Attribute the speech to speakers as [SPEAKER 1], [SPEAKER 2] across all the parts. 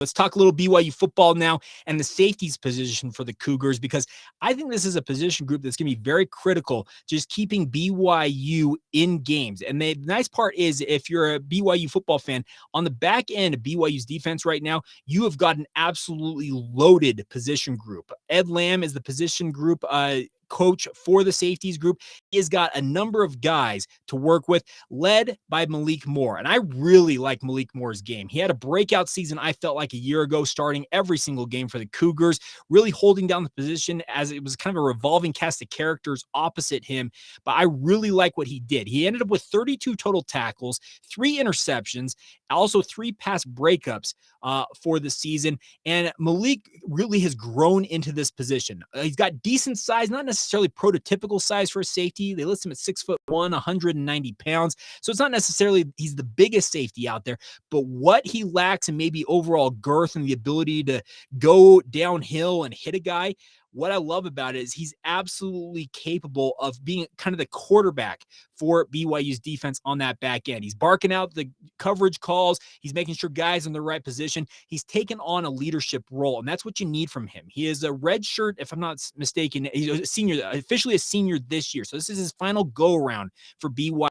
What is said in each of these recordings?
[SPEAKER 1] Let's talk a little BYU football now and the safeties position for the Cougars, because I think this is a position group that's going to be very critical, just keeping BYU in games. And the nice part is, if you're a BYU football fan, on the back end of BYU's defense right now, you have got an absolutely loaded position group. Ed Lamb is the position group coach for the safeties group. He has got a number of guys to work with, led by Malik Moore. And I really like Malik Moore's game. He had a breakout season, I felt like, a year ago, starting every single game for the Cougars, really holding down the position as it was kind of a revolving cast of characters opposite him. But I really like what he did. He ended up with 32 total tackles, 3 interceptions, also 3 pass breakups for the season. And Malik really has grown into this position. He's got decent size, not necessarily prototypical size for a safety. They list him at 6'1", 190 pounds. So it's not necessarily he's the biggest safety out there, but what he lacks in maybe overall girth and the ability to go downhill and hit a guy, what I love about it is he's absolutely capable of being kind of the quarterback for BYU's defense on that back end. He's barking out the coverage calls. He's making sure guys in the right position. He's taken on a leadership role, and that's what you need from him. He is a red shirt, if I'm not mistaken. He's a senior, officially a senior this year. So this is his final go-around for BYU.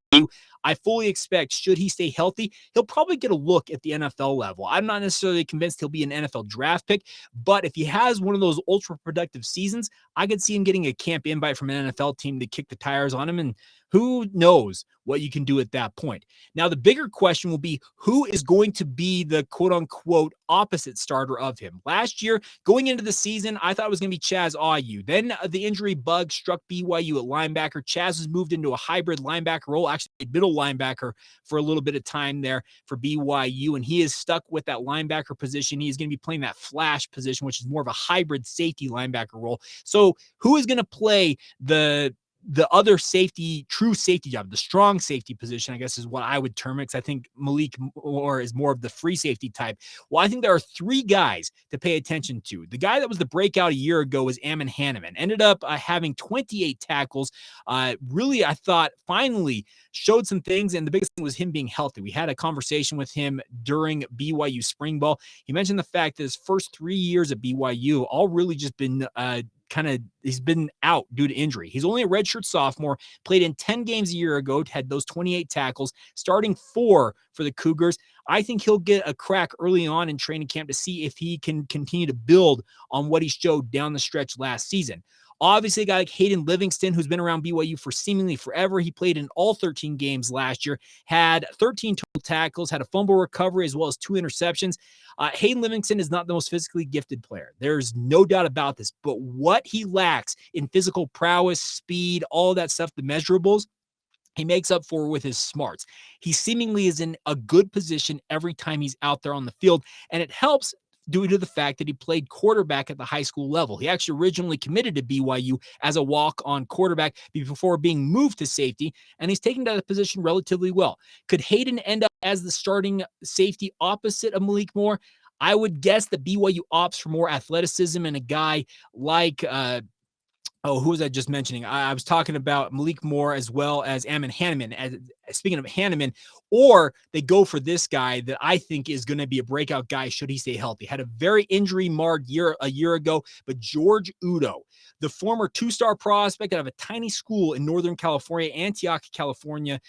[SPEAKER 1] I fully expect, should he stay healthy, he'll probably get a look at the NFL level. I'm not necessarily convinced he'll be an NFL draft pick, but if he has one of those ultra-productive seasons, I could see him getting a camp invite from an NFL team to kick the tires on him, and who knows what you can do at that point. Now, the bigger question will be, who is going to be the quote-unquote opposite starter of him? Last year, going into the season, I thought it was going to be Chaz Ayu. Then the injury bug struck BYU at linebacker. Chaz was moved into a hybrid linebacker role, actually middle linebacker for a little bit of time there for BYU, and he is stuck with that linebacker position. He is going to be playing that flash position, which is more of a hybrid safety linebacker role. So who is going to play the other safety, true safety job, the strong safety position, I guess is what I would term it, because I think Malik Moore is more of the free safety type. Well, I think there are 3 guys to pay attention to. The guy that was the breakout a year ago was Ammon Hannemann. Ended up having 28 tackles. Really, I thought, finally showed some things, and the biggest thing was him being healthy. We had a conversation with him during BYU spring ball. He mentioned the fact that his first 3 years at BYU all really just been he's been out due to injury. He's only a redshirt sophomore, played in 10 games a year ago, had those 28 tackles, starting 4 for the Cougars. I think he'll get a crack early on in training camp to see if he can continue to build on what he showed down the stretch last season. Obviously, a guy like Hayden Livingston, who's been around BYU for seemingly forever. He played in all 13 games last year, had 13 total tackles, had a fumble recovery, as well as 2 interceptions. Hayden Livingston is not the most physically gifted player. There's no doubt about this. But what he lacks in physical prowess, speed, all that stuff, the measurables, he makes up for with his smarts. He seemingly is in a good position every time he's out there on the field, and it helps due to the fact that he played quarterback at the high school level. He actually originally committed to BYU as a walk-on quarterback before being moved to safety, and he's taken to the position relatively well. Could Hayden end up as the starting safety opposite of Malik Moore? I would guess that BYU opts for more athleticism and a guy like who was I just mentioning? I was talking about Malik Moore as well as Ammon Hannemann. Speaking of Hannemann, or they go for this guy that I think is going to be a breakout guy should he stay healthy. Had a very injury-marred year a year ago, but George Udo, the former 2-star prospect out of a tiny school in Northern California, Antioch, California,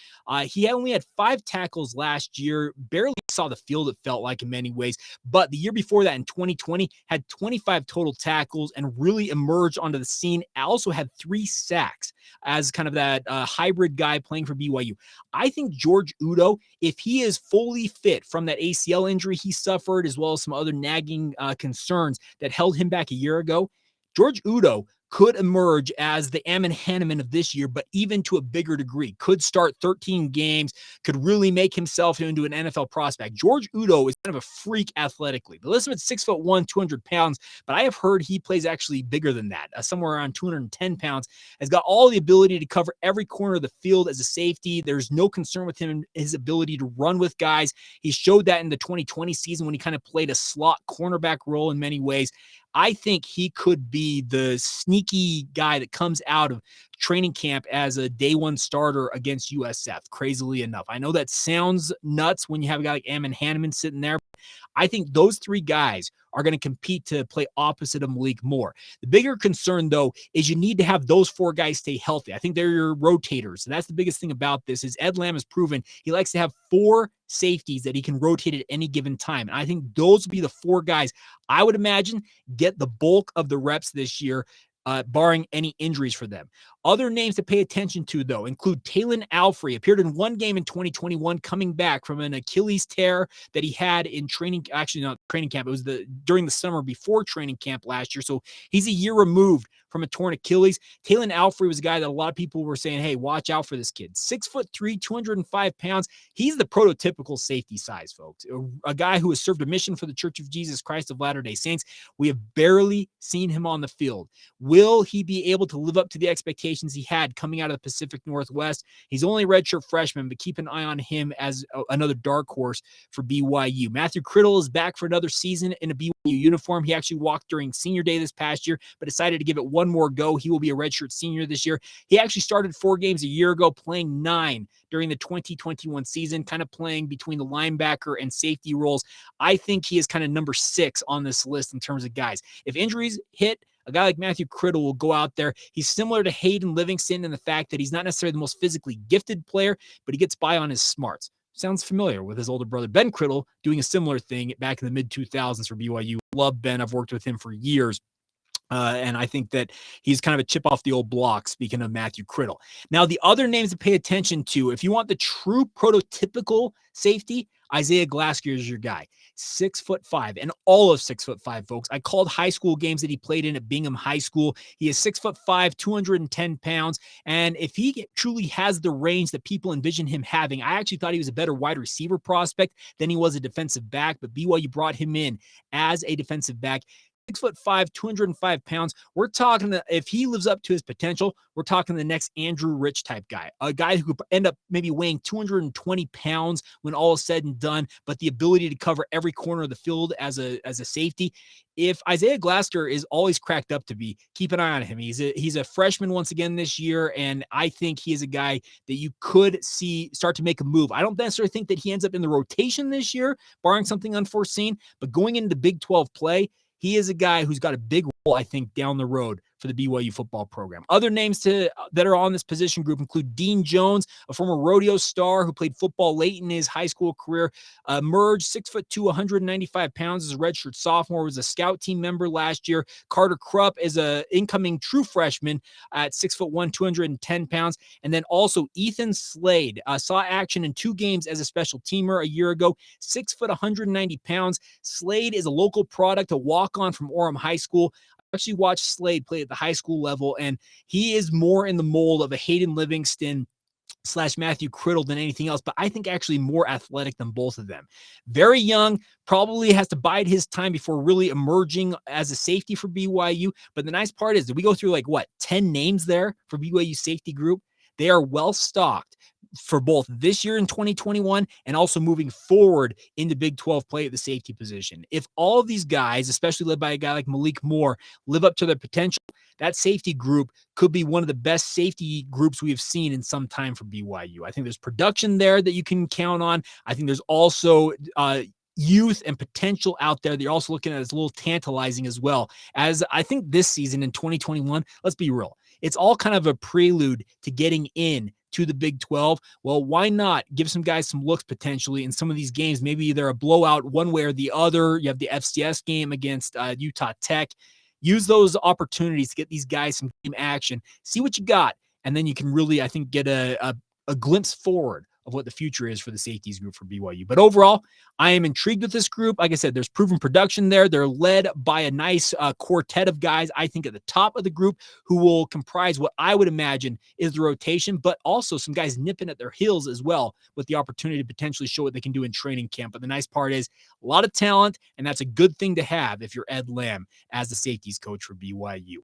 [SPEAKER 1] he only had 5 tackles last year, barely saw the field, it felt like in many ways, but the year before that in 2020 had 25 total tackles and really emerged onto the scene. Also had 3 sacks as kind of that hybrid guy playing for BYU. I think George Udo, if he is fully fit from that ACL injury he suffered, as well as some other nagging concerns that held him back a year ago, George Udo could emerge as the Ammon Hannemann of this year, but even to a bigger degree. Could start 13 games, could really make himself into an NFL prospect. George Udo is kind of a freak athletically. They list him at 6'1", 200 pounds, but I have heard he plays actually bigger than that, somewhere around 210 pounds. Has got all the ability to cover every corner of the field as a safety. There's no concern with him in his ability to run with guys. He showed that in the 2020 season when he kind of played a slot cornerback role in many ways. I think he could be the sneaky guy that comes out of training camp as a day one starter against USF, crazily enough. I know that sounds nuts when you have a guy like Ammon Hannemann sitting there. I think those three guys are going to compete to play opposite of Malik Moore. The bigger concern, though, is you need to have those four guys stay healthy. I think they're your rotators. So that's the biggest thing about this is Ed Lamb has proven he likes to have four safeties that he can rotate at any given time. And I think those will be the four guys I would imagine get the bulk of the reps this year, barring any injuries for them. Other names to pay attention to, though, include Talan Alfrey, appeared in one game in 2021, coming back from an Achilles tear that he had in training, actually not training camp, it was during the summer before training camp last year. So he's a year removed from a torn Achilles. Talan Alfrey was a guy that a lot of people were saying, hey, watch out for this kid. 6'3", 205 pounds. He's the prototypical safety size, folks. A guy who has served a mission for the Church of Jesus Christ of Latter-day Saints. We have barely seen him on the field. Will he be able to live up to the expectations he had coming out of the Pacific Northwest? He's only a redshirt freshman, but keep an eye on him as another dark horse for BYU. Matthew Criddle is back for another season in a BYU uniform. He actually walked during senior day this past year, but decided to give it one more go. He will be a redshirt senior this year. He actually started 4 games a year ago, playing 9 during the 2021 season, kind of playing between the linebacker and safety roles. I think he is kind of number 6 on this list in terms of guys. If injuries hit, a guy like Matthew Criddle will go out there. He's similar to Hayden Livingston in the fact that he's not necessarily the most physically gifted player, but he gets by on his smarts. Sounds familiar with his older brother, Ben Criddle, doing a similar thing back in the mid-2000s for BYU. Love Ben. I've worked with him for years. And I think that he's kind of a chip off the old block, speaking of Matthew Criddle. Now, the other names to pay attention to, if you want the true prototypical safety, Isaiah Glasker is your guy. 6'5", and all of 6'5", folks. I called high school games that he played in at Bingham High School. He is 6'5", 210 pounds. And if he truly has the range that people envision him having, I actually thought he was a better wide receiver prospect than he was a defensive back, but BYU brought him in as a defensive back. 6'5", 205 pounds. We're talking if he lives up to his potential, we're talking the next Andrew Rich type guy, a guy who could end up maybe weighing 220 pounds when all is said and done, but the ability to cover every corner of the field as a safety. If Isaiah Glasker is always cracked up to be, keep an eye on him. He's a freshman once again this year, and I think he is a guy that you could see start to make a move. I don't necessarily think that he ends up in the rotation this year, barring something unforeseen, but going into Big 12 play, he is a guy who's got a big role, I think, down the road for the BYU football program. Other names that are on this position group include Dean Jones, a former rodeo star who played football late in his high school career. Merged 6'2", 195 pounds as a redshirt sophomore, was a scout team member last year. Carter Krupp is an incoming true freshman at 6'1", 210 pounds. And then also Ethan Slade saw action in 2 games as a special teamer a year ago. 6', 190 pounds. Slade is a local product, a walk-on from Orem High School. I actually watched Slade play at the high school level, and he is more in the mold of a Hayden Livingston / Matthew Criddle than anything else, but I think actually more athletic than both of them. Very young, probably has to bide his time before really emerging as a safety for BYU. But the nice part is that we go through 10 names there for BYU safety group. They are well stocked for both this year in 2021 and also moving forward into Big 12 play at the safety position. If all of these guys, especially led by a guy like Malik Moore, live up to their potential, that safety group could be one of the best safety groups we have seen in some time for BYU. I think there's production there that you can count on. I think there's also youth and potential out there that you're also looking at as a little tantalizing as well. As I think this season in 2021, let's be real, it's all kind of a prelude to getting in to the Big 12. Well, why not give some guys some looks potentially in some of these games? Maybe they're a blowout one way or the other. You have the FCS game against Utah Tech. Use those opportunities to get these guys some game action. See what you got, and then you can really, I think, get a glimpse forward of what the future is for the safeties group for BYU. But overall, I am intrigued with this group. Like I said, there's proven production there. They're led by a nice quartet of guys, I think, at the top of the group who will comprise what I would imagine is the rotation, but also some guys nipping at their heels as well with the opportunity to potentially show what they can do in training camp. But the nice part is a lot of talent, and that's a good thing to have if you're Ed Lamb as the safeties coach for BYU.